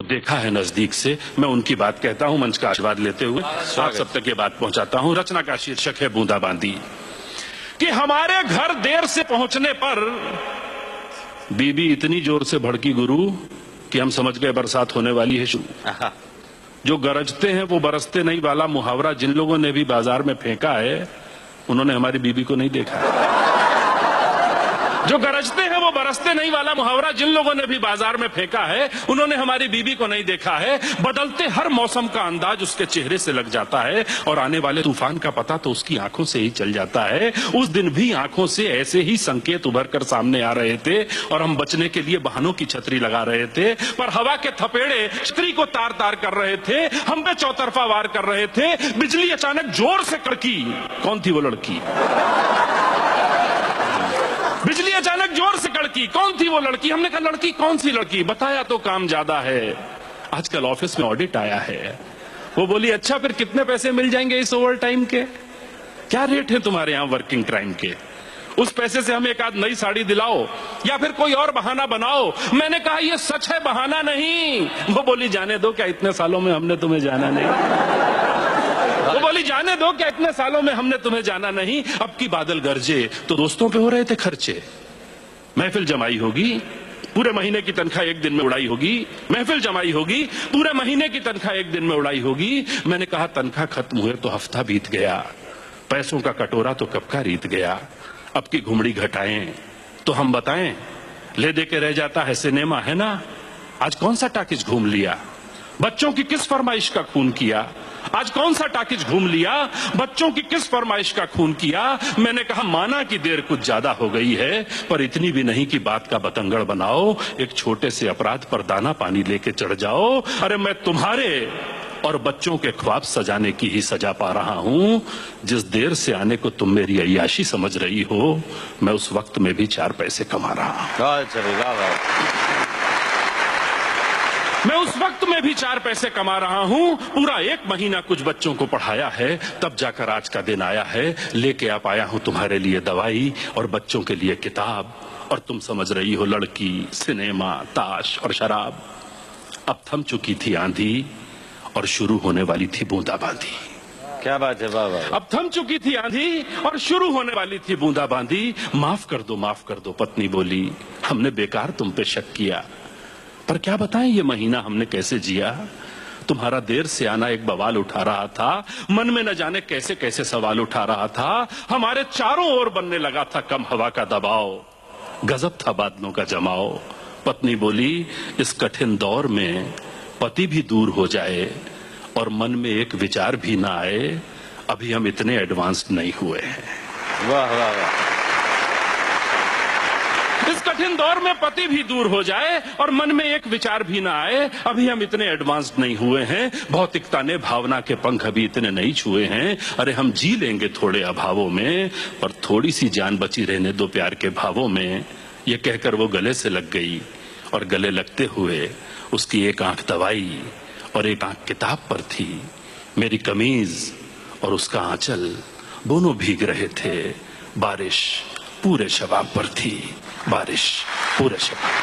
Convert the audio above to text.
देखा है नजदीक से, मैं उनकी बात कहता हूं मंच का आशीर्वाद लेते हुए आप सब तक ये बात पहुंचाता हूं। रचना का शीर्षक है बूंदाबांदी। कि हमारे घर देर से पहुंचने पर बीबी इतनी जोर से भड़की गुरु कि हम समझ गए बरसात होने वाली है शुरू। जो गरजते हैं वो बरसते नहीं वाला मुहावरा जिन लोगों ने भी बाजार में फेंका है उन्होंने हमारी बीबी को नहीं देखा है। जो गरजते हैं वो बरसते नहीं वाला मुहावरा जिन लोगों ने भी बाजार में फेंका है उन्होंने हमारी बीबी को नहीं देखा है। बदलते हर मौसम का अंदाज उसके चेहरे से लग जाता है और आने वाले तूफान का पता तो उसकी आंखों से ही चल जाता है। उस दिन भी आंखों से ऐसे ही संकेत उभर कर सामने आ रहे थे और हम बचने के लिए बहानों की छतरी लगा रहे थे, पर हवा के थपेड़े छतरी को तार तार कर रहे थे, हम पे चौतरफा वार कर रहे थे। बिजली अचानक जोर से कड़की। कौन थी वो लड़की? बिजली अचानक जोर से कड़की। कौन थी वो लड़की? हमने कहा लड़की कौन सी लड़की? बताया तो काम ज्यादा है, आजकल ऑफिस में ऑडिट आया है। वो बोली अच्छा फिर कितने पैसे मिल जाएंगे इस ओवर टाइम के? क्या रेट है तुम्हारे यहां वर्किंग टाइम के? उस पैसे से हमें एक आध नई साड़ी दिलाओ या फिर कोई और बहाना बनाओ। मैंने कहा ये सच है, बहाना नहीं। वो बोली जाने दो, क्या इतने सालों में हमने तुम्हें जाना नहीं? वो बोली जाने दो, क्या इतने सालों में हमने तुम्हें जाना नहीं? अब की बादल गरजे तो दोस्तों पे हो रहे थे खर्चे। महफिल जमाई होगी, पूरे महीने की तनख्वाह एक दिन में उड़ाई होगी। महफिल जमाई होगी, पूरे महीने की तनख्वाह एक दिन में उड़ाई होगी। मैंने कहा तनख्वाह खत्म हुए तो हफ्ता बीत गया, पैसों का कटोरा तो कब का रीत गया। अब की घुमड़ी घटाएं तो हम बताएं, ले दे के रह जाता है सिनेमा, है ना? आज कौन सा टाकिज घूम लिया? बच्चों की किस फरमाइश का खून किया? आज कौन सा टाकिज घूम लिया? बच्चों की किस फरमाइश का खून किया? मैंने कहा माना कि देर कुछ ज्यादा हो गई है, पर इतनी भी नहीं कि बात का बतंगड़ बनाओ। एक छोटे से अपराध पर दाना पानी लेके चढ़ जाओ। अरे मैं तुम्हारे और बच्चों के ख्वाब सजाने की ही सजा पा रहा हूं। जिस देर से आने को तुम मेरी अय्याशी समझ रही हो, मैं उस वक्त में भी 4 पैसे कमा रहा हूं। मैं उस वक्त में भी 4 पैसे कमा रहा हूं। पूरा 1 महीना कुछ बच्चों को पढ़ाया है, तब जाकर आज का दिन आया है। लेके आप आया हूं तुम्हारे लिए दवाई और बच्चों के लिए किताब, और तुम समझ रही हो लड़की, सिनेमा, ताश और शराब। अब थम चुकी थी आंधी और शुरू होने वाली थी बूंदाबांदी। क्या बात है बाबा। अब थम चुकी थी आंधी और शुरू होने वाली थी बूंदाबांदी। माफ कर दो पत्नी बोली, हमने बेकार तुम पे शक किया, पर क्या बताएं ये महीना हमने कैसे जिया। तुम्हारा देर से आना एक बवाल उठा रहा था, मन में न जाने कैसे कैसे सवाल उठा रहा था। हमारे चारों ओर बनने लगा था कम हवा का दबाव, गजब था बादलों का जमाओ। पत्नी बोली इस कठिन दौर में पति भी दूर हो जाए और मन में एक विचार भी ना आए, अभी हम इतने एडवांस्ड नहीं हुए हैं। वाह वाह वाह। इस कठिन दौर में पति भी दूर हो जाए और मन में एक विचार भी ना आए, अभी हम इतने एडवांस्ड नहीं हुए हैं। भौतिकता ने भावना के पंख अभी इतने नहीं छुए हैं। अरे हम जी लेंगे थोड़े अभावों में, पर थोड़ी सी जान बची रहने दो प्यार के भावों में। ये कहकर वो गले से लग गई और गले लगते हुए उसकी एक आंख दवाई और एक आंख किताब पर थी। मेरी कमीज और उसका आंचल दोनों भीग रहे थे। बारिश पूरे शबाब पर थी, बारिश पूरे शबाब।